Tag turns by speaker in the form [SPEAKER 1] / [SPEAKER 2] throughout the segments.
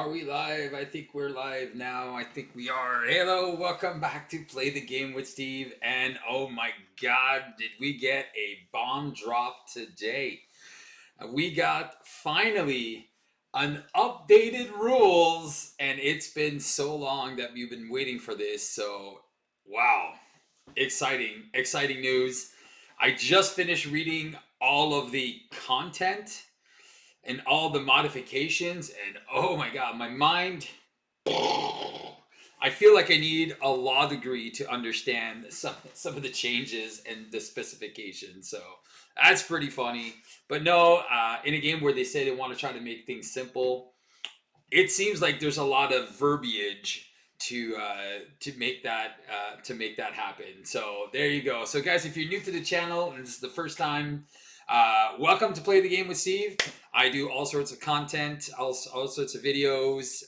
[SPEAKER 1] Are we live? I think we're live now. I think we are. Hello, welcome back to Play the Game with Steve. And oh my god, did we get a bomb drop today? We got finally an updated rules, and it's been so long that we've been waiting for this. So, wow, exciting news. I just finished reading all of the content and all the modifications, and oh my god, my mind, I feel like I need a law degree to understand some of the changes and the specifications. So that's pretty funny. But no, in a game where they say they want to try to make things simple, it seems like there's a lot of verbiage to make that happen. So there you go. So guys, if you're new to the channel and this is the first time, welcome to Play the Game with Steve. I do all sorts of content, all sorts of videos,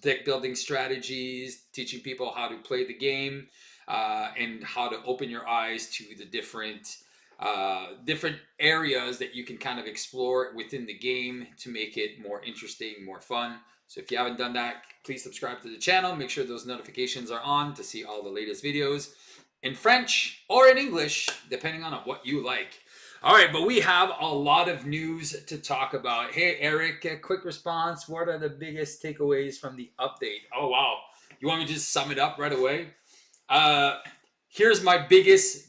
[SPEAKER 1] deck building strategies, teaching people how to play the game, and how to open your eyes to the different areas that you can kind of explore within the game to make it more interesting, more fun. So if you haven't done that, please subscribe to the channel. Make sure those notifications are on to see all the latest videos in French or in English, depending on what you like. All right, but we have a lot of news to talk about. Hey, Eric, a quick response. What are the biggest takeaways from the update? Oh, wow. You want me to just sum it up right away? Here's my biggest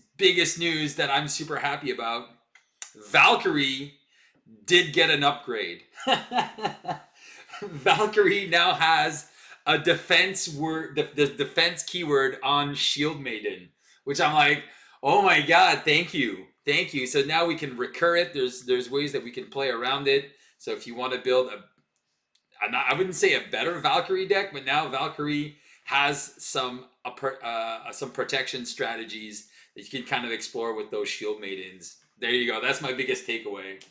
[SPEAKER 1] news that I'm super happy about. Valkyrie did get an upgrade. Valkyrie now has a defense word, the defense keyword on Shield Maiden, which I'm like, oh my god, thank you. So now we can recur it. There's ways that we can play around it. So if you want to build I wouldn't say a better Valkyrie deck, but now Valkyrie has some protection strategies that you can kind of explore with those Shield Maidens. There you go. That's my biggest takeaway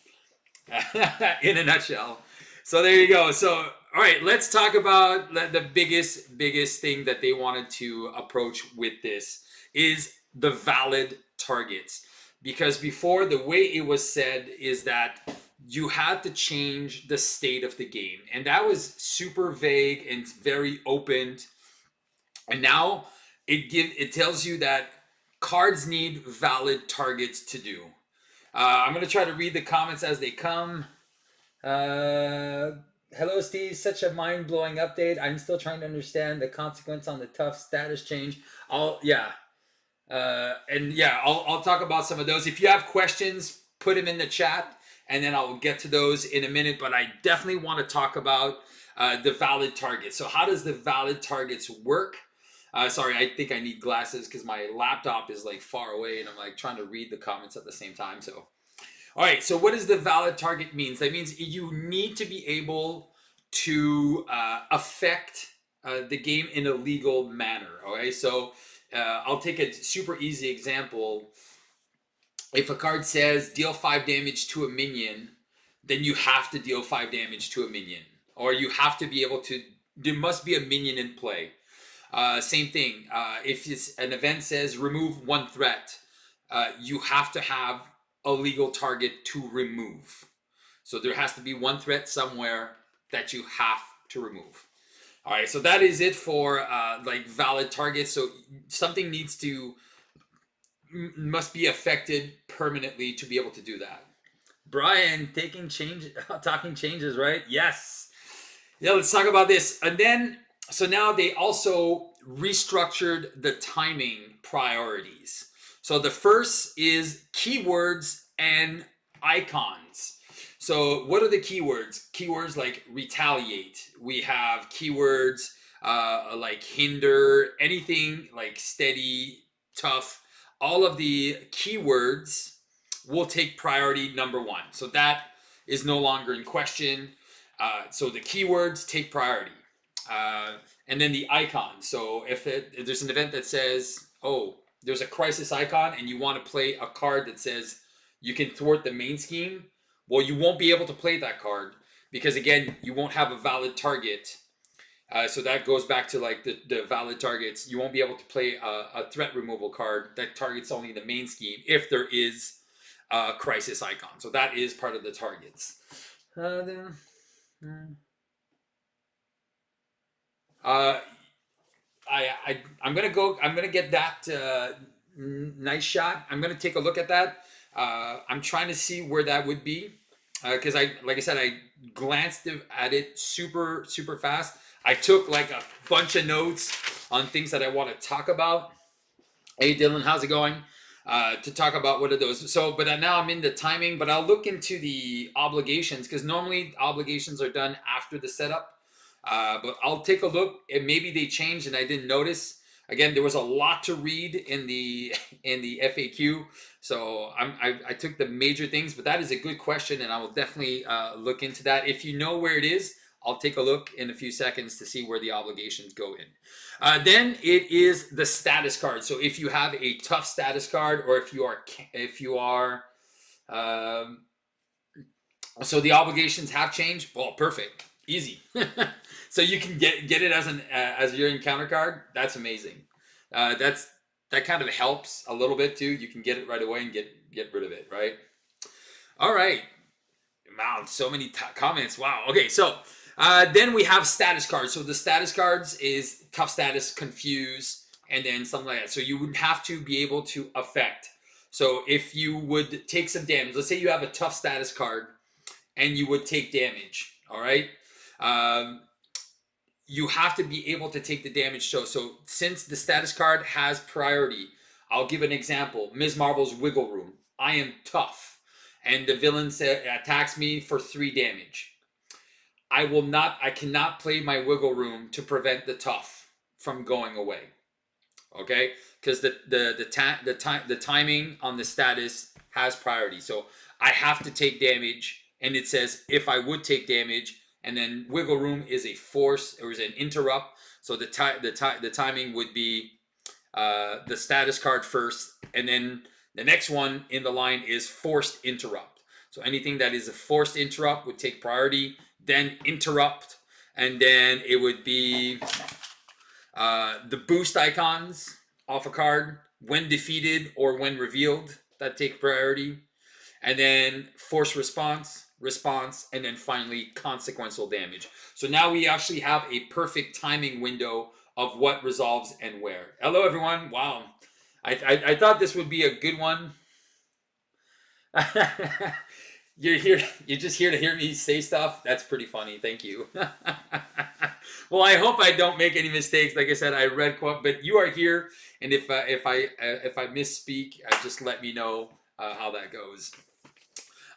[SPEAKER 1] in a nutshell. So there you go. So, all right, let's talk about the biggest thing that they wanted to approach with this is the valid targets. Because before, the way it was said is that you had to change the state of the game. And that was super vague and very open. And now it tells you that cards need valid targets to do. I'm going to try to read the comments as they come. Hello, Steve. Such a mind-blowing update. I'm still trying to understand the consequence on the tough status change. I'll talk about some of those. If you have questions, put them in the chat, and then I'll get to those in a minute. But I definitely want to talk about the valid targets. So how does the valid targets work? Sorry, I think I need glasses because my laptop is like far away, and I'm like trying to read the comments at the same time. So. All right, so what does the valid target means? That means you need to be able to affect the game in a legal manner. Okay, so I'll take a super easy example. If a card says deal 5 damage to a minion, then you have to deal 5 damage to a minion. Or you have to be able to, there must be a minion in play. Same thing, if an event says remove 1 threat, you have to have a legal target to remove. So there has to be 1 threat somewhere that you have to remove. All right, so that is it for like valid targets. So something must be affected permanently to be able to do that. Brian, talking changes, right? Yes. Yeah, let's talk about this. And then, so now they also restructured the timing priorities. So the first is keywords and icons. So what are the keywords? Keywords like retaliate. We have keywords like hinder, anything like steady, tough. All of the keywords will take priority number 1. So that is no longer in question. So the keywords take priority. And then the icons. So if there's an event that says, oh, there's a crisis icon and you want to play a card that says you can thwart the main scheme, well, you won't be able to play that card because, again, you won't have a valid target. So that goes back to like the valid targets. You won't be able to play a threat removal card that targets only the main scheme if there is a crisis icon. So that is part of the targets. Uh, I'm gonna go. I'm gonna get that nice shot. I'm gonna take a look at that. I'm trying to see where that would be because like I said, I glanced at it super fast. I took like a bunch of notes on things that I want to talk about. Hey Dylan, how's it going? To talk about what are those? So, but now I'm in the timing. But I'll look into the obligations because normally obligations are done after the setup. But I'll take a look, and maybe they changed and I didn't notice. Again, there was a lot to read in the in the FAQ, so I took the major things. But that is a good question, and I will definitely look into that. If you know where it is, I'll take a look in a few seconds to see where the obligations go in. Then it is the status card. So if you have a tough status card, or if you are um, so the obligations have changed. Well, perfect, easy. So you can get it as your encounter card. That's amazing. That kind of helps a little bit too. You can get it right away and get rid of it. Right. All right. Wow, so many comments. Wow. Okay, so then we have status cards. So the status cards is tough status, confuse, and then something like that. So you would have to be able to affect. So if you would take some damage, let's say you have a tough status card and you would take damage. All right. Um, you have to be able to take the damage. So since the status card has priority, I'll give an example. Ms. Marvel's Wiggle Room. I am tough, and the villain attacks me for 3 damage. I cannot play my Wiggle Room to prevent the tough from going away. Okay, because the timing on the status has priority. So I have to take damage, and it says if I would take damage, and then Wiggle Room is a force or is an interrupt. So the timing would be the status card first, and then the next one in the line is forced interrupt. So anything that is a forced interrupt would take priority, then interrupt, and then it would be the boost icons off a card when defeated or when revealed that take priority, and then force response, and then finally consequential damage. So now we actually have a perfect timing window of what resolves and where. Hello everyone. Wow. I thought this would be a good one. You're just here to hear me say stuff. That's pretty funny. Thank you. Well, I hope I don't make any mistakes. Like I said, I read quote, but you are here, and if I misspeak, just let me know how that goes.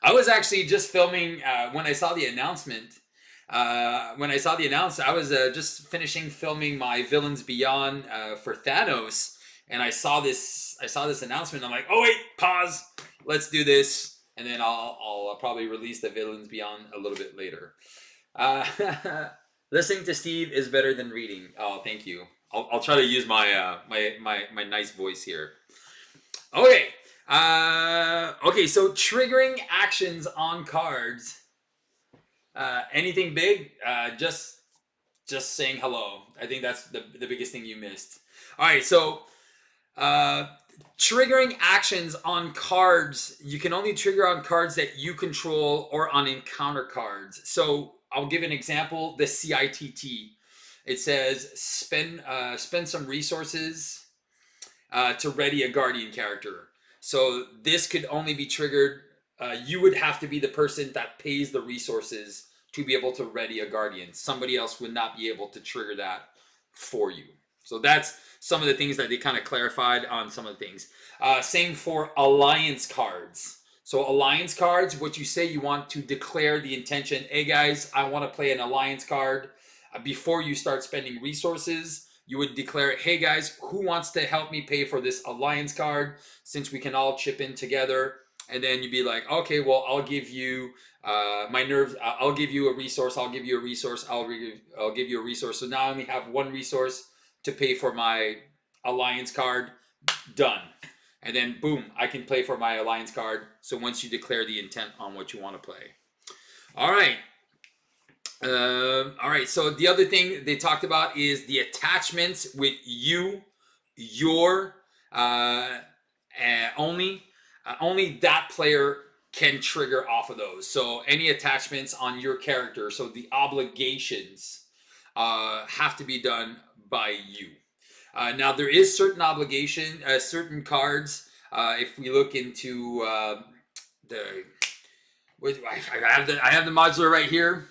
[SPEAKER 1] I was actually just filming when I saw the announcement. I was just finishing filming my Villains Beyond for Thanos, and I saw this announcement. I'm like, oh wait, pause. Let's do this, and then I'll probably release the Villains Beyond a little bit later. Listening to Steve is better than reading. Oh, thank you. I'll try to use my my nice voice here. Okay. Okay, so triggering actions on cards. Anything big? Just saying hello. I think that's the biggest thing you missed. All right, so triggering actions on cards. You can only trigger on cards that you control or on encounter cards. So I'll give an example. The CITT. It says spend some resources to ready a guardian character. So this could only be triggered. You would have to be the person that pays the resources to be able to ready a guardian. Somebody else would not be able to trigger that for you. So that's some of the things that they kind of clarified on some of the things. Same for alliance cards. So alliance cards, what you say, you want to declare the intention. Hey guys, I want to play an alliance card. Before you start spending resources, you would declare, hey guys, who wants to help me pay for this alliance card, since we can all chip in together? And then you'd be like, okay, well, I'll give you my nerves. I'll give you a resource. I'll give you a resource. I'll give you a resource. So now I only have one resource to pay for my alliance card. Done. And then boom, I can play for my alliance card. So once you declare the intent on what you want to play. All right. All right, so the other thing they talked about is the attachments with your only that player can trigger off of those. So any attachments on your character, so the obligations have to be done by you. Now there is certain obligation, certain cards. If we look into the, I have the modular right here.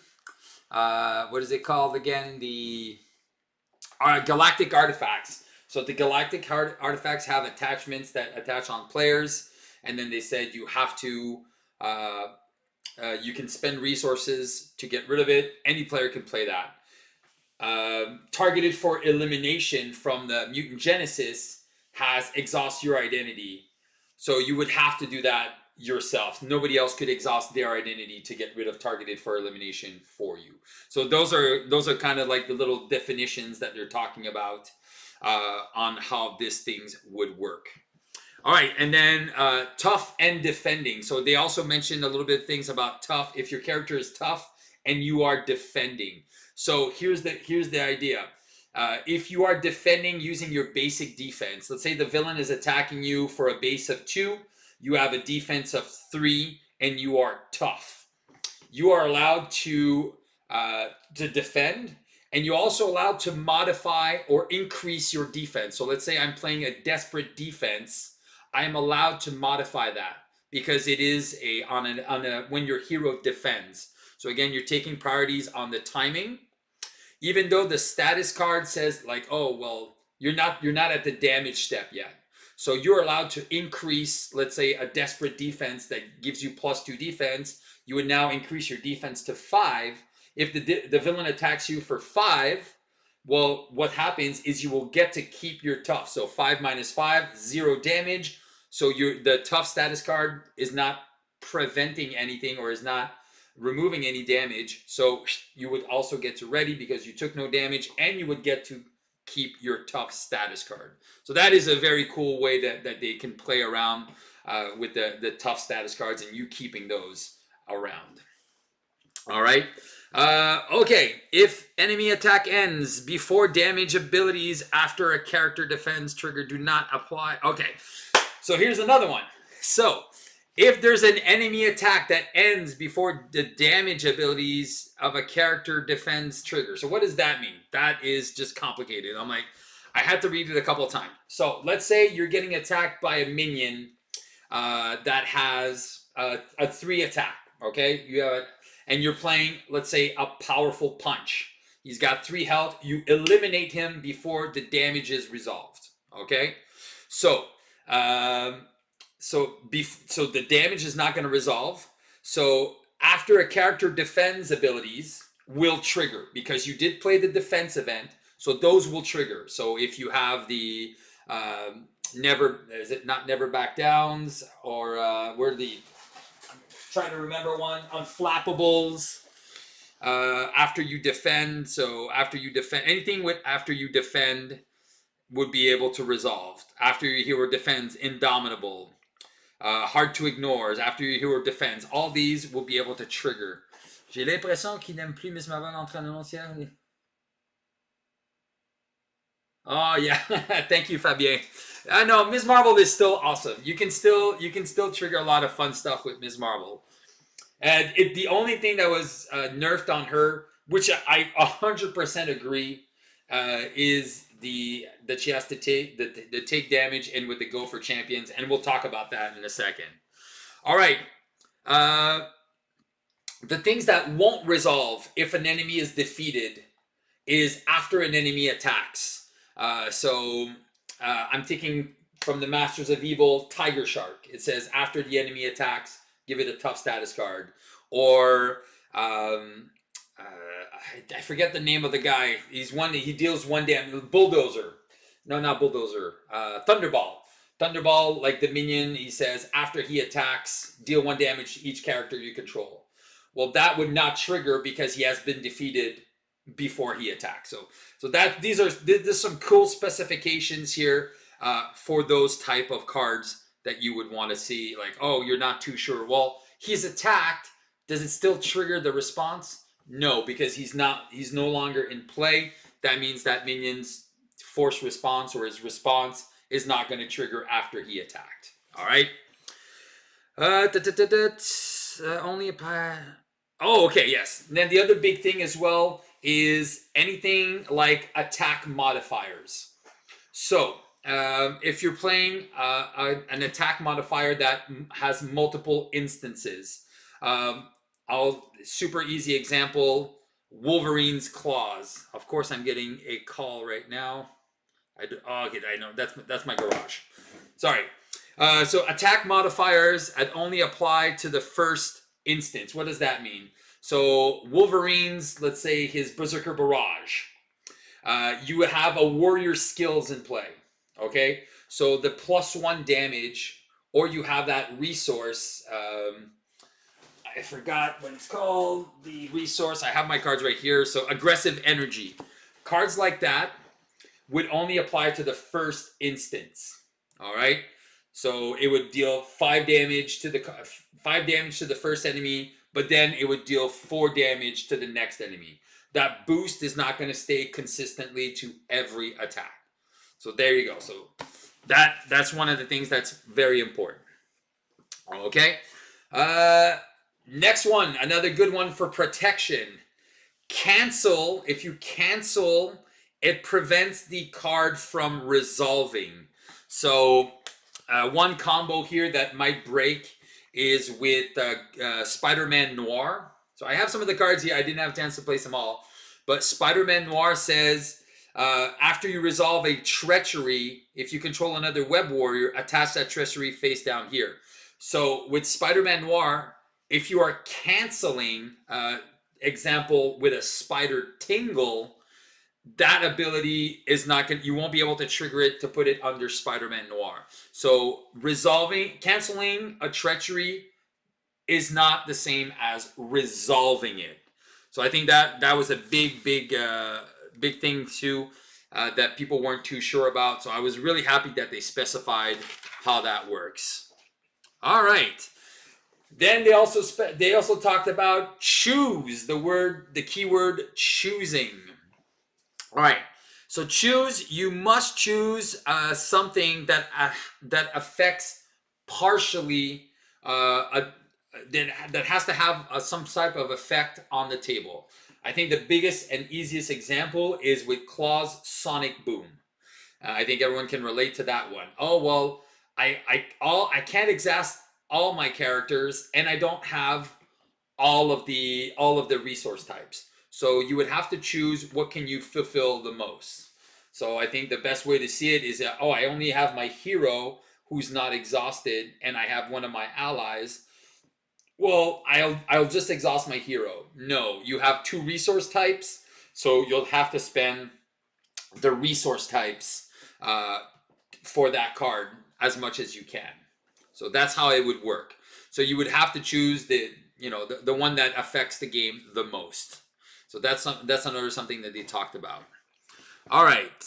[SPEAKER 1] What is it called again? The galactic artifacts. So the galactic artifacts have attachments that attach on players, and then they said you have to. You can spend resources to get rid of it. Any player can play that. Targeted for elimination from the mutant genesis has exhaust your identity, so you would have to do that yourself. Nobody else could exhaust their identity to get rid of targeted for elimination for you. So those are kind of like the little definitions that they're talking about on how these things would work. All right, and then tough and defending. So they also mentioned a little bit of things about tough. If your character is tough and you are defending. So here's the idea. If you are defending using your basic defense, let's say the villain is attacking you for a base of 2, you have a defense of 3, and you are tough. You are allowed to defend, and you're also allowed to modify or increase your defense. So let's say I'm playing a desperate defense, I am allowed to modify that because it is when your hero defends. So again, you're taking priorities on the timing. Even though the status card says like, oh, well, you're not at the damage step yet. So you're allowed to increase, let's say, a desperate defense that gives you +2 defense. You would now increase your defense to 5. If the villain attacks you for 5, well, what happens is you will get to keep your tough. So 5 minus 5, 0 damage. So the tough status card is not preventing anything or is not removing any damage. So you would also get to ready because you took no damage, and you would get to keep your tough status card. So that is a very cool way that they can play around with the tough status cards and you keeping those around. All right. Okay. If enemy attack ends before damage abilities after a character defends trigger do not apply. Okay. So here's another one. So if there's an enemy attack that ends before the damage abilities of a character defends trigger. So what does that mean? That is just complicated. I had to read it a couple of times. So let's say you're getting attacked by a minion that has a 3 attack. Okay, and you're playing, let's say, a powerful punch. He's got 3 health. You eliminate him before the damage is resolved. Okay, so. So the damage is not going to resolve. So after a character defends abilities will trigger because you did play the defense event. So those will trigger. So if you have the never back downs or I'm trying to remember one, unflappables. After you defend. So after you defend anything after you defend would be able to resolve. After your hero defends, indomitable. Hard to ignore. After your hero defends, all these will be able to trigger. J'ai l'impression qu'il n'aime plus Miss Marvel entre annoncières. Oh yeah, thank you, Fabien. I know Ms. Marvel is still awesome. You can still trigger a lot of fun stuff with Ms. Marvel. And the only thing that was nerfed on her, which I 100% agree, is that she has to take damage and with the go for champions, and we'll talk about that in a second. All right. The things that won't resolve if an enemy is defeated is after an enemy attacks. So I'm taking from the Masters of Evil, Tiger Shark. It says after the enemy attacks, give it a tough status card. Or I forget the name of the guy. He deals 1 damage. Bulldozer. No, not Bulldozer. Thunderball. Thunderball, like the minion, he says after he attacks, deal 1 damage to each character you control. Well, that would not trigger because he has been defeated before he attacks. So there's some cool specifications here for those type of cards that you would want to see. Like, oh, you're not too sure. Well, he's attacked. Does it still trigger the response? No, because he's no longer in play. That means that minion's force response or his response is not going to trigger after he attacked. All right. Only apply. Oh, okay, yes. And then the other big thing as well is anything like attack modifiers. So if you're playing an attack modifier that has multiple instances, super easy example, Wolverine's claws. Of course, I'm getting a call right now. Okay, I know that's my garage. Sorry. So attack modifiers only apply to the first instance. What does that mean? So Wolverine's, let's say his Berserker Barrage. You have a warrior skills in play. Okay, so the +1 damage, or you have that resource. I forgot what it's called. The resource. I have my cards right here. So aggressive energy. Cards like that would only apply to the first instance. All right. So it would deal 5 damage to the first enemy, but then it would deal 4 damage to the next enemy. That boost is not going to stay consistently to every attack. So there you go. So that's one of the things that's very important. Okay. Next one, another good one for protection. Cancel. If you cancel, it prevents the card from resolving. So one combo here that might break is with Spider-Man Noir. So I have some of the cards here. I didn't have a chance to place them all. But Spider-Man Noir says, after you resolve a treachery, if you control another web warrior, attach that treachery face down here. So with Spider-Man Noir, if you are canceling, example with a Spider Tingle, that ability is not going. You won't be able to trigger it to put it under Spider-Man Noir. So canceling a treachery is not the same as resolving it. So I think that was a big thing too that people weren't too sure about. So I was really happy that they specified how that works. All right. Then they also talked about choose, the keyword choosing. All right. So you must choose something that affects partially that has to have some type of effect on the table. I think the biggest and easiest example is with Claw's Sonic Boom. I think everyone can relate to that one. Oh well, I can't exhaust all my characters, and I don't have all of the resource types. So you would have to choose what can you fulfill the most. So I think the best way to see it is that, I only have my hero who's not exhausted, and I have one of my allies. Well, I'll just exhaust my hero. No, you have 2 resource types, so you'll have to spend the resource types for that card as much as you can. So that's how it would work. So you would have to choose the one that affects the game the most. So that's another something that they talked about. All right.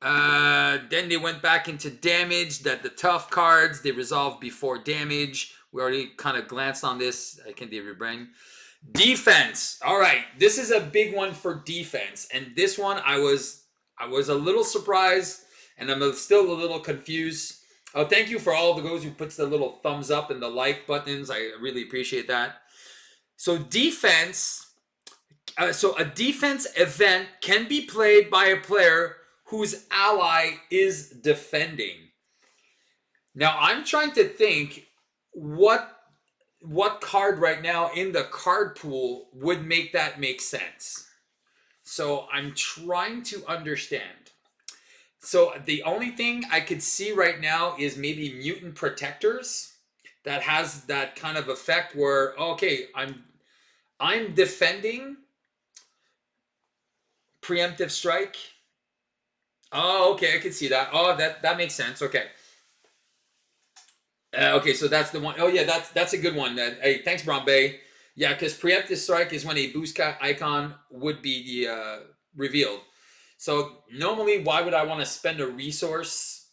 [SPEAKER 1] Then they went back into damage, that the tough cards, they resolve before damage. We already kind of glanced on this. I can't do your brain. Defense. All right. This is a big one for defense. And this one I was a little surprised, and I'm still a little confused. Oh, thank you for all of those who puts the little thumbs up and the like buttons. I really appreciate that. So defense. So a defense event can be played by a player whose ally is defending. Now I'm trying to think what card right now in the card pool would make that make sense. So I'm trying to understand. So the only thing I could see right now is maybe Mutant Protectors that has that kind of effect where, okay, I'm defending preemptive strike. Oh, okay, I can see that. Oh, that makes sense. Okay. Okay, so that's the one. Oh yeah, that's a good one. Hey, thanks, Brown Bay. Yeah, because preemptive strike is when a boost icon would be revealed. So normally, why would I want to spend a resource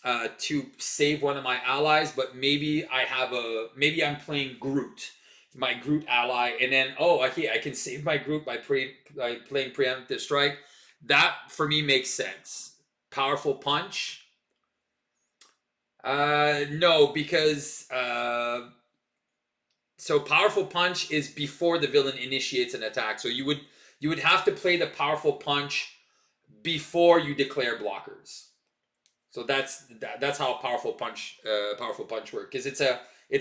[SPEAKER 1] to save one of my allies? But maybe I'm playing Groot, my Groot ally, and then okay, I can save my Groot by playing preemptive strike. That for me makes sense. Powerful punch. No, because so powerful punch is before the villain initiates an attack. So you would you would have to play the powerful punch before you declare blockers. So that's how powerful punch works, because it's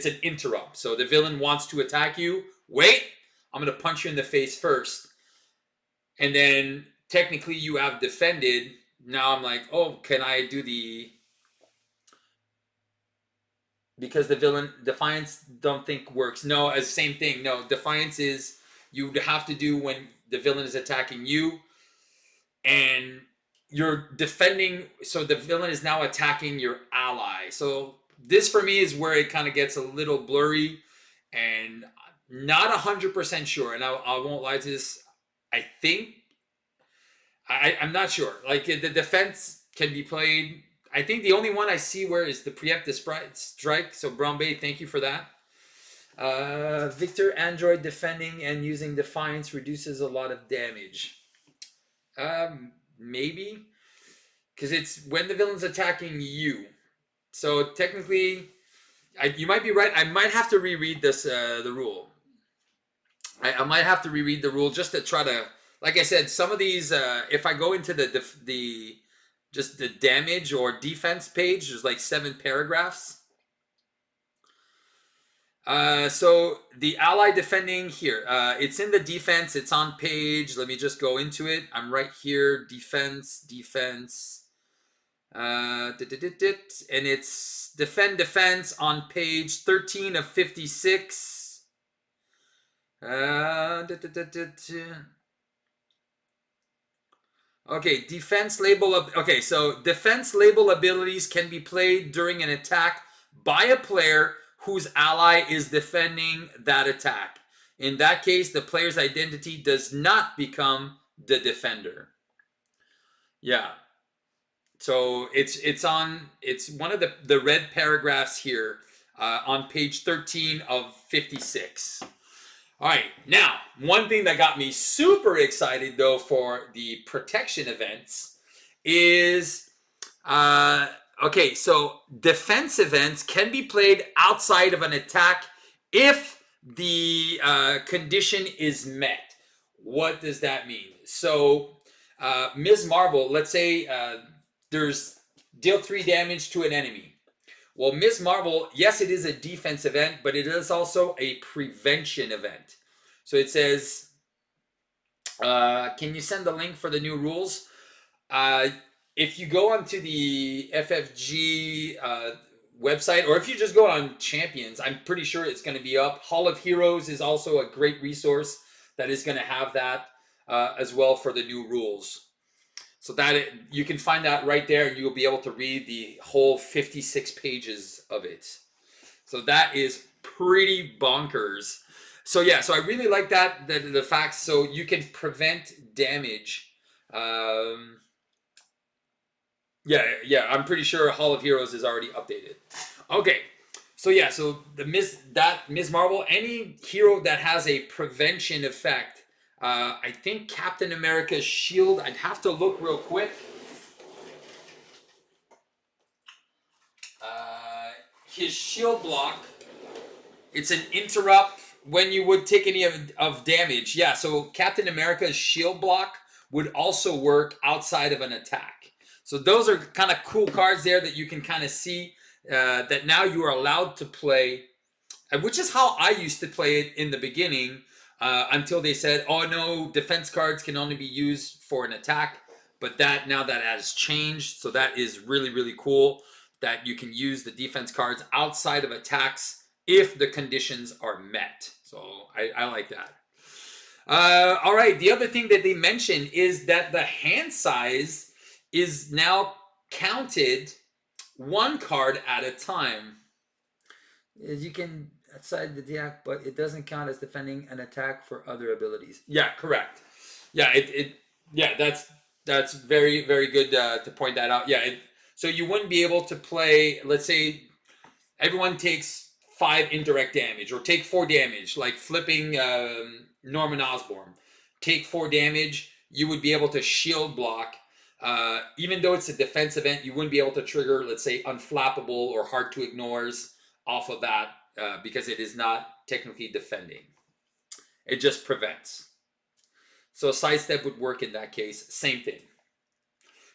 [SPEAKER 1] an interrupt. So the villain wants to attack you. Wait, I'm gonna punch you in the face first, and then technically you have defended. Now I'm like, oh, can I do the, because the villain defiance don't think works. No, as same thing. No, defiance is you have to do when the villain is attacking you, and you're defending. So the villain is now attacking your ally. So this for me is where it kind of gets a little blurry, and not 100% sure. And I won't lie to this. I think I'm not sure. Like the defense can be played. I think the only one I see where is the preemptive strike. So Brown Bay, thank you for that. Victor, Android defending and using defiance reduces a lot of damage. Maybe because it's when the villain's attacking you. So technically, you might be right. I might have to reread this the rule. I might have to reread the rule just to try to. Like I said, some of these, if I go into the just the damage or defense page, there's like 7 paragraphs. So the ally defending here, it's in the defense. It's on page. Let me just go into it. I'm right here. Defense. And it's defense on page 13 of 56. Okay, defense label of so defense label abilities can be played during an attack by a player whose ally is defending that attack. In that case, the player's identity does not become the defender. Yeah. So it's one of the red paragraphs here on page 13 of 56. All right, now, one thing that got me super excited, though, for the protection events is, okay, so defense events can be played outside of an attack if the condition is met. What does that mean? So, Ms. Marvel, let's say there's deal 3 damage to an enemy. Well, Ms. Marvel, yes, it is a defense event, but it is also a prevention event. So it says, can you send the link for the new rules? If you go onto the FFG website, or if you just go on Champions, I'm pretty sure it's going to be up. Hall of Heroes is also a great resource that is going to have that as well for the new rules. So that you can find that right there, and you'll be able to read the whole 56 pages of it. So that is pretty bonkers. So yeah, so I really like that, the fact, so you can prevent damage. Yeah, I'm pretty sure Hall of Heroes is already updated. Okay, so yeah, so Ms. Marvel, any hero that has a prevention effect. I think Captain America's shield, I'd have to look real quick. His shield block, it's an interrupt when you would take any of damage. Yeah, so Captain America's shield block would also work outside of an attack. So those are kind of cool cards there that you can kind of see that now you are allowed to play, which is how I used to play it in the beginning. Until they said, oh no, defense cards can only be used for an attack. But now that has changed. So that is really, really cool that you can use the defense cards outside of attacks if the conditions are met. So I like that. All right, the other thing that they mentioned is that the hand size is now counted 1 card at a time. You can outside the attack, but it doesn't count as defending an attack for other abilities. Yeah, correct. Yeah, that's very, very good to point that out. Yeah, so you wouldn't be able to play, let's say everyone takes 5 indirect damage, or take 4 damage, like flipping Norman Osborn. Take 4 damage, you would be able to shield block. Even though it's a defense event, you wouldn't be able to trigger, let's say, unflappable or hard to ignores off of that. Because it is not technically defending. It just prevents. So sidestep would work in that case. Same thing.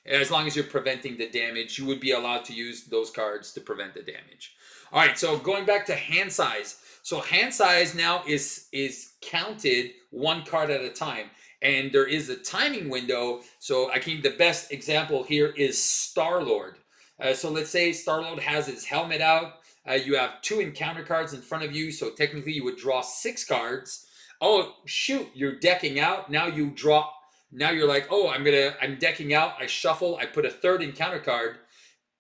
[SPEAKER 1] As long as you're preventing the damage, you would be allowed to use those cards to prevent the damage. All right, so going back to hand size. So hand size now is counted one card at a time. And there is a timing window. So I think the best example here is Star-Lord. So let's say Star-Lord has his helmet out. You have 2 encounter cards in front of you. So technically you would draw 6 cards. Oh, shoot, you're decking out. Now you draw. Now you're like, oh, I'm decking out. I shuffle. I put a 3rd encounter card.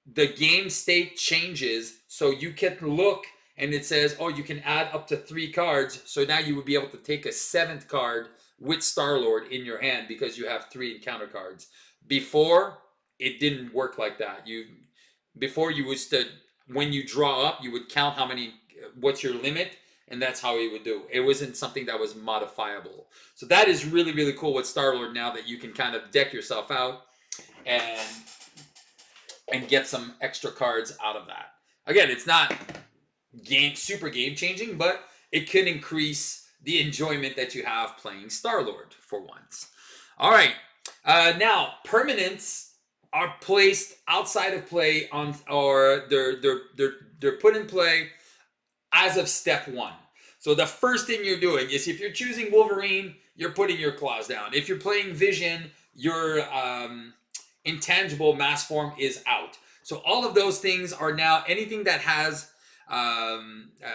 [SPEAKER 1] The game state changes. So you can look and it says, oh, you can add up to 3 cards. So now you would be able to take a 7th card with Star-Lord in your hand because you have 3 encounter cards. Before, it didn't work like that. Before you used to, when you draw up, you would count what's your limit, and that's how you would do. It wasn't something that was modifiable. So that is really, really cool with Star-Lord now that you can kind of deck yourself out and get some extra cards out of that. Again, it's not super game changing, but it can increase the enjoyment that you have playing Star-Lord for once. All right. Now, permanents are placed outside of play or they're put in play as of step 1. So the first thing you're doing is if you're choosing Wolverine, you're putting your claws down. If you're playing Vision, your intangible mass form is out. So all of those things are now anything that has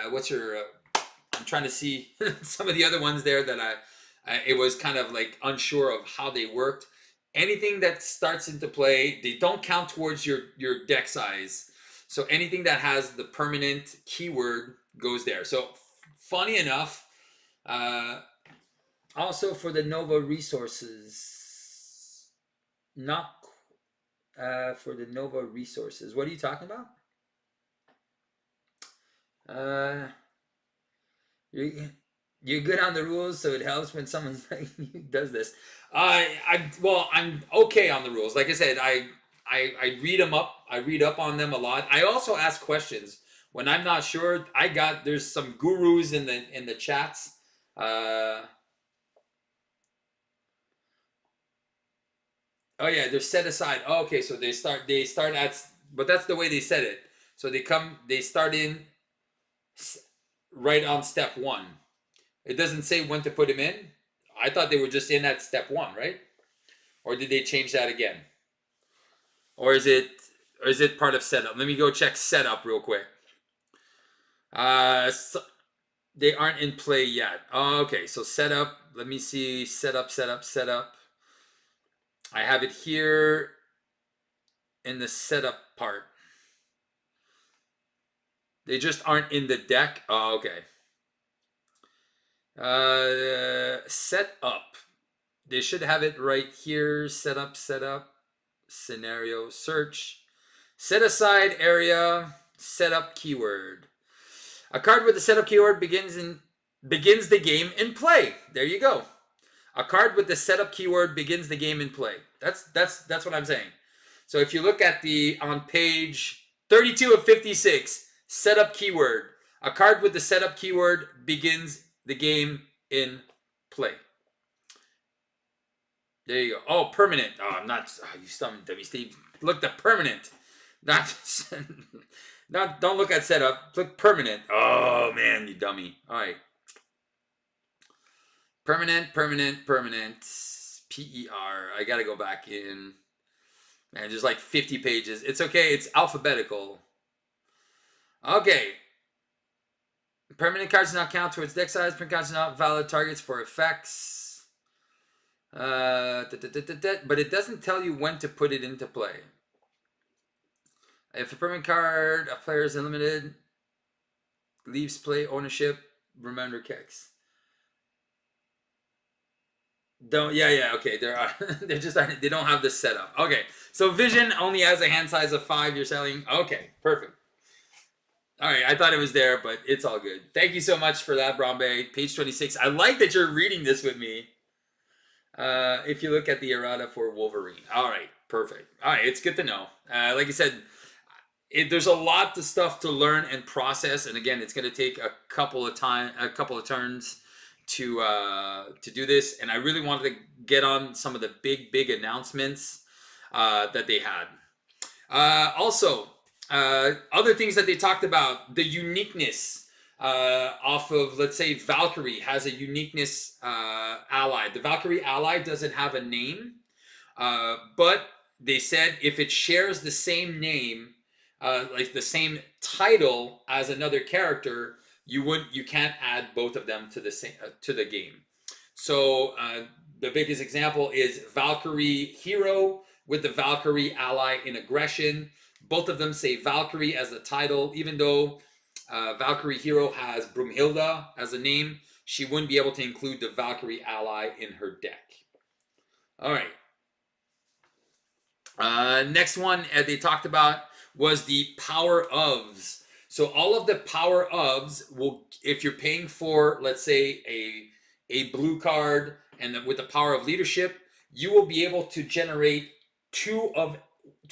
[SPEAKER 1] what's your I'm trying to see some of the other ones there that it was kind of like unsure of how they worked. Anything that starts into play, they don't count towards your deck size. So anything that has the permanent keyword goes there. So funny enough, also for the Nova resources, not for the Nova resources. What are you talking about? You're good on the rules, so it helps when someone does this. I'm okay on the rules. Like I said, I read them up. I read up on them a lot. I also ask questions when I'm not sure. There's some gurus in the chats. Oh yeah, they're set aside. Oh, okay, so they start at, but that's the way they said it. So they start in right on step 1. It doesn't say when to put him in. I thought they were just in at step 1, right? Or did they change that again? Or is it part of setup? Let me go check setup real quick. So they aren't in play yet. Oh, okay, so setup. Let me see. Setup. I have it here in the setup part. They just aren't in the deck. Oh, okay. Set up. They should have it right here. Setup, scenario, search, set aside area, setup keyword. A card with the setup keyword begins the game in play. There you go. A card with the setup keyword begins the game in play. That's what I'm saying. So if you look at on page 32 of 56, setup keyword. A card with the setup keyword begins the game in play. There you go. Oh, permanent. Oh, I'm not. Oh, you summoned me, Steve. Look the permanent. Not. Don't look at setup. Look permanent. Oh man, you dummy. All right. Permanent. PER. I gotta go back in. Man, there's like 50 pages. It's okay. It's alphabetical. Okay. Permanent cards do not count towards deck size. Permanent cards are not valid targets for effects. But it doesn't tell you when to put it into play. If a permanent card, a player is unlimited, leaves play ownership, remember kicks. Okay. They don't have this set up. Okay, so Vision only has a hand size of 5. You're selling. Okay, perfect. All right, I thought it was there, but it's all good. Thank you so much for that, Brombe. Page 26. I like that you're reading this with me. If you look at the errata for Wolverine. All right, perfect. All right, it's good to know. Like I said, there's a lot of stuff to learn and process, and again, it's going to take a couple of turns to do this, and I really wanted to get on some of the big announcements that they had. Also, other things that they talked about, the uniqueness off of, let's say, Valkyrie has a uniqueness ally. The Valkyrie ally doesn't have a name, but they said if it shares the same name, like the same title as another character, you can't add both of them to the same to the game. So the biggest example is Valkyrie Hero with the Valkyrie ally in aggression. Both of them say Valkyrie as the title, even though Valkyrie Hero has Brumhilda as a name. She wouldn't be able to include the Valkyrie ally in her deck. All right. Next one they talked about was the power ofs. So all of the power ofs will, if you're paying for, let's say, a blue card and with the power of leadership, you will be able to generate two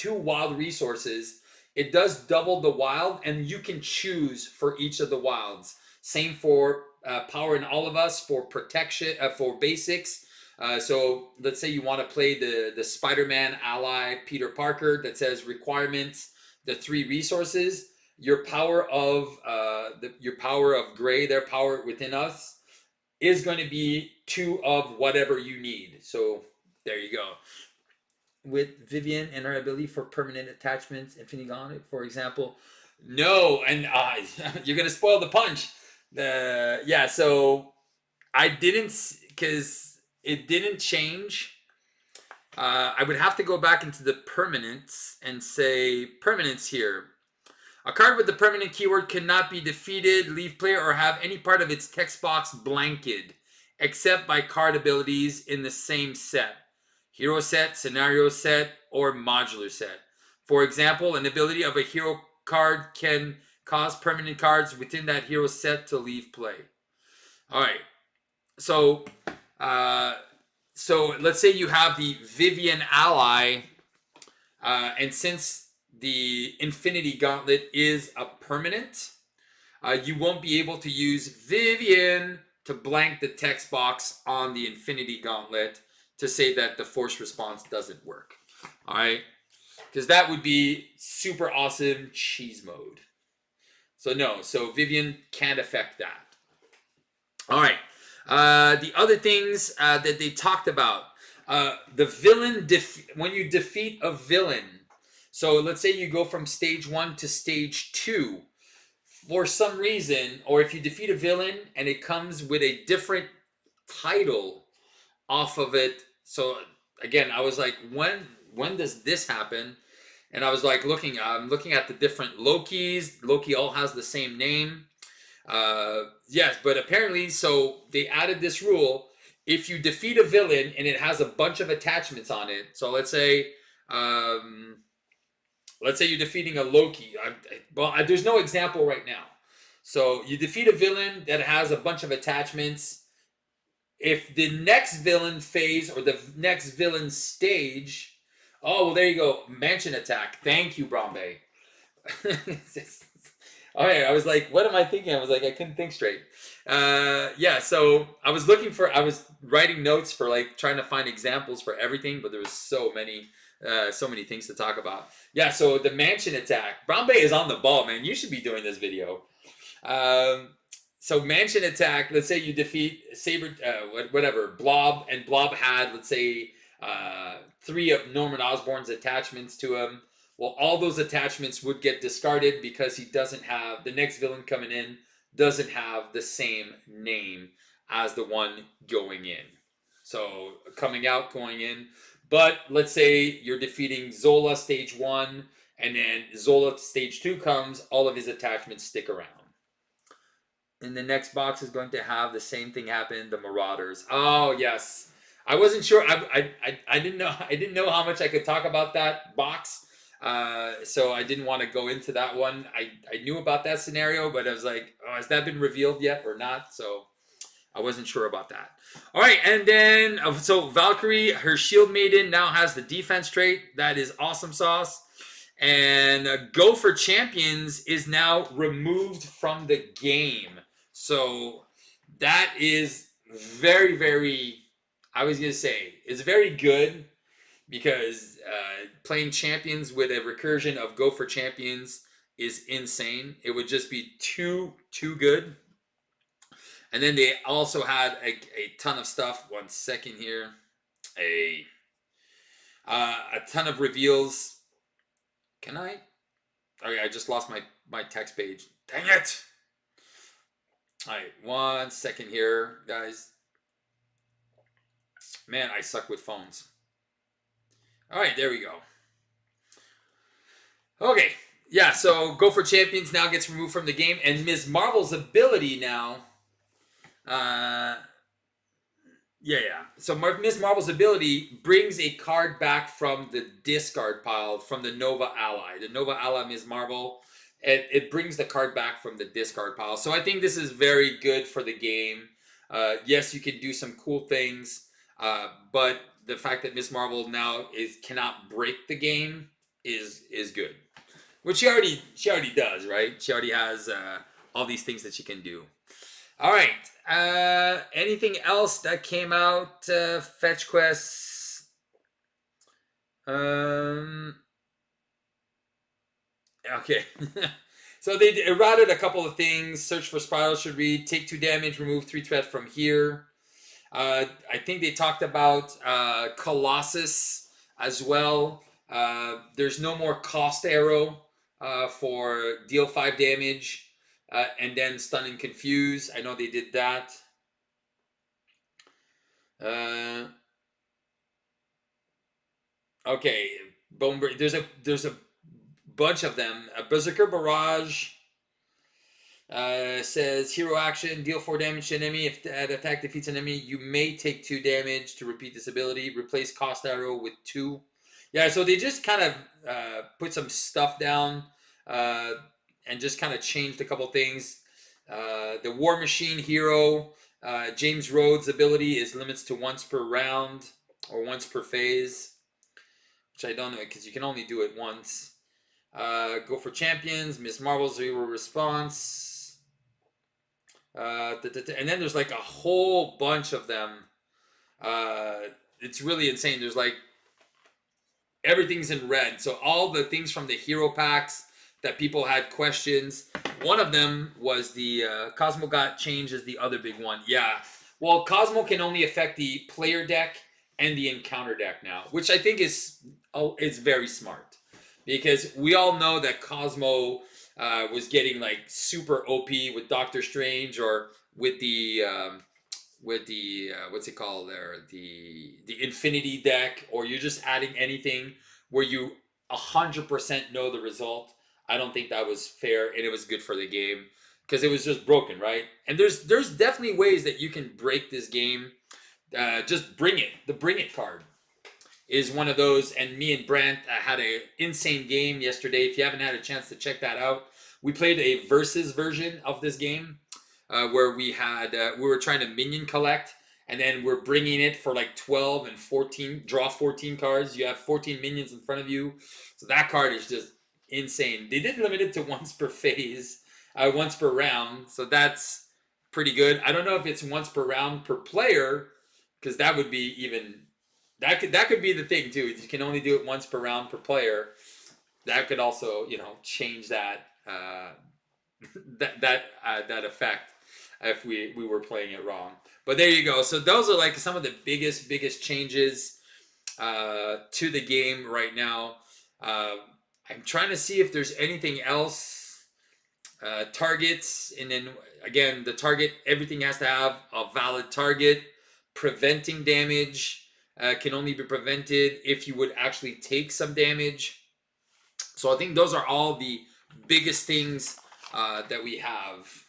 [SPEAKER 1] wild resources. It does double the wild, and you can choose for each of the wilds. Same for power in all of us for protection for basics. So let's say you want to play the Spider-Man ally Peter Parker that says requirements, the 3 resources. Your power of gray, their power within us, is going to be 2 of whatever you need. So there you go. With Vivian and her ability for permanent attachments, Infinity Gauntlet, for example. No, and you're going to spoil the punch. Yeah, so I didn't, because it didn't change. I would have to go back into the permanents and say permanents here. A card with the permanent keyword cannot be defeated, leave play, or have any part of its text box blanked, except by card abilities in the same set. Hero set, scenario set, or modular set. For example, an ability of a hero card can cause permanent cards within that hero set to leave play. All right. So let's say you have the Vivian ally, and since the Infinity Gauntlet is a permanent, you won't be able to use Vivian to blank the text box on the Infinity Gauntlet to say that the force response doesn't work. All right? Because that would be super awesome cheese mode. So no, so Vivian can't affect that. All right. The other things that they talked about, the villain, when you defeat a villain, so let's say you go from stage 1 to stage 2, for some reason, or if you defeat a villain and it comes with a different title off of it. So again, I was like, when does this happen? And I was like I'm looking at the different Lokis. Loki all has the same name. Yes, but apparently, so they added this rule. If you defeat a villain and it has a bunch of attachments on it, so let's say you're defeating a Loki. There's no example right now. So you defeat a villain that has a bunch of attachments. If the next villain phase or the next villain stage, oh, well, there you go. Mansion attack. Thank you, Brombe. Okay, I was like, what am I thinking? I was like, I couldn't think straight. Yeah, so I was writing notes for like trying to find examples for everything, but there was so many things to talk about. Yeah, so the mansion attack. Brombe is on the ball, man. You should be doing this video. So mansion attack, let's say you defeat Blob, and Blob had, let's say, 3 of Norman Osborn's attachments to him. Well, all those attachments would get discarded because he doesn't have, the next villain coming in doesn't have the same name as the one going in. So coming out, going in. But let's say you're defeating Zola stage 1, and then Zola stage 2 comes, all of his attachments stick around. And the next box is going to have the same thing happen, the Marauders. Oh, yes. I wasn't sure. I didn't know how much I could talk about that box. So I didn't want to go into that one. I knew about that scenario, but I was like, oh, has that been revealed yet or not? So I wasn't sure about that. All right, and then, so Valkyrie, her Shield Maiden now has the defense trait. That is awesome sauce. And Go for Champions is now removed from the game. So that is very, very, I was going to say, it's very good because playing champions with a recursion of Go for Champions is insane. It would just be too good. And then they also had a ton of stuff. 1 second here. A ton of reveals. Can I? Okay, I just lost my text page. Dang it! All right, 1 second here, guys. Man, I suck with phones. All right, there we go. Okay, yeah, so Go for Champions now gets removed from the game, and Ms. Marvel's ability now. Yeah. So Ms. Marvel's ability brings a card back from the discard pile from the Nova Ally. The Nova Ally, Ms. Marvel, it brings the card back from the discard pile. So I think this is very good for the game. Yes, you can do some cool things, but the fact that Ms. Marvel now cannot break the game is good. Which she already does, right? She already has all these things that she can do. All right. Anything else that came out? Fetch quests. Okay. So they errated a couple of things. Search for spiral should read. Take 2 damage. Remove 3 threat from here. I think they talked about Colossus as well. There's no more cost arrow for deal 5 damage and then stun and confuse. I know they did that. Okay, Bone Break. There's a bunch of them. Berserker Barrage says hero action, deal 4 damage to enemy. If that attack defeats an enemy, you may take 2 damage to repeat this ability. Replace cost arrow with 2. Yeah, so they just kind of put some stuff down and just kind of changed a couple things. The War Machine hero, James Rhodes' ability is limits to once per round or once per phase, which I don't know because you can only do it once. Go for Champions, Miss Marvel's hero response. And then there's like a whole bunch of them. It's really insane. There's like everything's in red. So all the things from the hero packs that people had questions. One of them was the Cosmo got changed as the other big one. Yeah. Well, Cosmo can only affect the player deck and the encounter deck now, which I think is very smart. Because we all know that Cosmo was getting like super OP with Doctor Strange or with the what's it called there, the Infinity deck, or you're just adding anything where you 100% know the result. I don't think that was fair, and it was good for the game because it was just broken, right? And there's definitely ways that you can break this game. Just bring it. The Bring It card is one of those, and me and Brant had an insane game yesterday. If you haven't had a chance to check that out, we played a versus version of this game where we were trying to minion collect, and then we're bringing it for like 12 and 14, draw 14 cards. You have 14 minions in front of you, so that card is just insane. They did limit it to once per phase, once per round, so that's pretty good. I don't know if it's once per round per player, because that would be even... That could be the thing too. You can only do it once per round per player. That could also, change that that effect if we were playing it wrong. But there you go. So those are like some of the biggest changes to the game right now. I'm trying to see if there's anything else. Targets, and then again, the target, everything has to have a valid target. Preventing damage can only be prevented if you would actually take some damage. So I think those are all the biggest things that we have.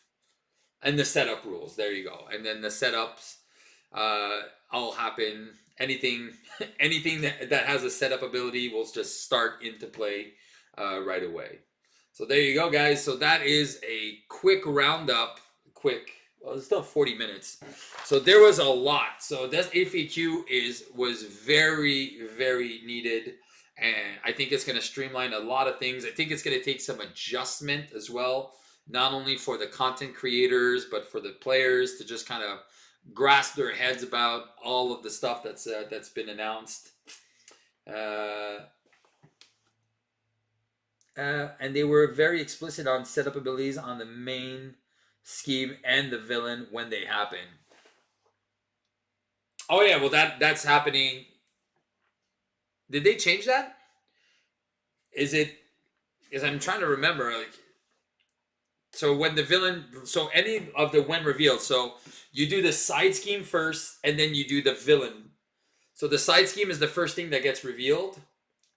[SPEAKER 1] And the setup rules, there you go. And then the setups all happen. Anything that has a setup ability will just start into play right away. So there you go, guys. So that is a quick roundup. Well, it's still 40 minutes. So there was a lot. So this FAQ was very, very needed. And I think it's going to streamline a lot of things. I think it's going to take some adjustment as well. Not only for the content creators, but for the players to just kind of grasp their heads about all of the stuff that's been announced. And they were very explicit on setup abilities on the main scheme and the villain when they happen. Oh yeah, well that's happening. Did they change that? Is it? Because I'm trying to remember. Like, so when the villain, so any of the when revealed, so you do the side scheme first, and then you do the villain. So the side scheme is the first thing that gets revealed,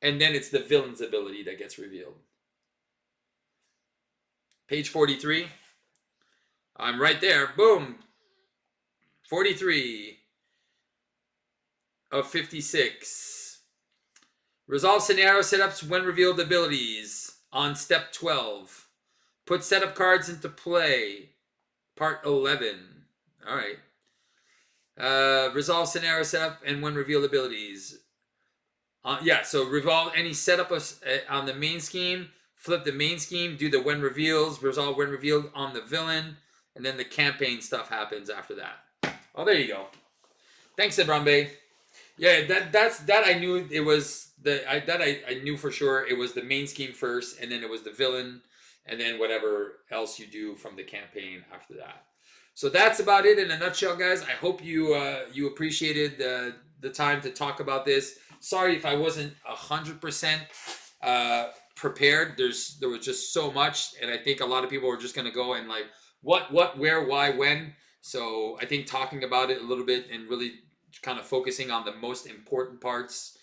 [SPEAKER 1] and then it's the villain's ability that gets revealed. Page 43. I'm right there. Boom. 43 of 56. Resolve scenario setups when revealed abilities on step 12. Put setup cards into play. Part 11. All right. Resolve scenario setup and when revealed abilities. Yeah, so revolve any setup on the main scheme. Flip the main scheme. Do the when reveals. Resolve when revealed on the villain. And then the campaign stuff happens after that. Oh, there you go. Thanks, Ebrambe. Yeah, that I knew it was I knew for sure it was the main scheme first, and then it was the villain, and then whatever else you do from the campaign after that. So that's about it in a nutshell, guys. I hope you you appreciated the time to talk about this. Sorry if I wasn't 100% prepared. There was just so much, and I think a lot of people were just gonna go and like what, where, why, when. So I think talking about it a little bit and really kind of focusing on the most important parts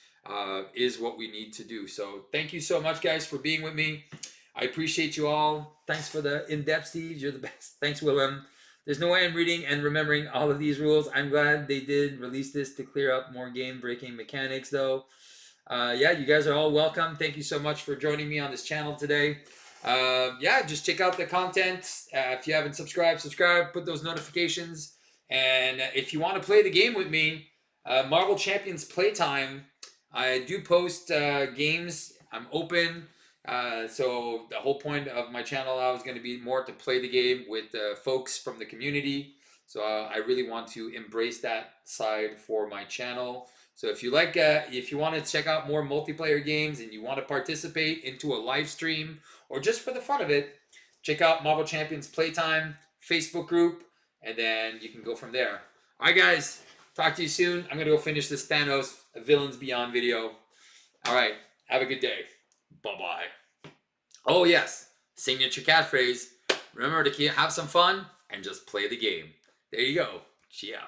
[SPEAKER 1] is what we need to do. So thank you so much, guys, for being with me. I appreciate you all. Thanks for the in-depth, Steve. You're the best. Thanks, Willem. There's no way I'm reading and remembering all of these rules. I'm glad they did release this to clear up more game-breaking mechanics, though. Yeah, you guys are all welcome. Thank you so much for joining me on this channel today. Yeah, just check out the content. If you haven't subscribed, subscribe. Put those notifications. And if you want to play the game with me, Marvel Champions Playtime, I do post games. I'm open. So the whole point of my channel now is going to be more to play the game with folks from the community. So I really want to embrace that side for my channel. So if you like, if you want to check out more multiplayer games and you want to participate into a live stream or just for the fun of it, check out Marvel Champions Playtime Facebook group. And then you can go from there. All right, guys. Talk to you soon. I'm going to go finish this Thanos Villains Beyond video. All right. Have a good day. Bye-bye. Oh, yes. Signature catchphrase. Remember to have some fun and just play the game. There you go. Cheers.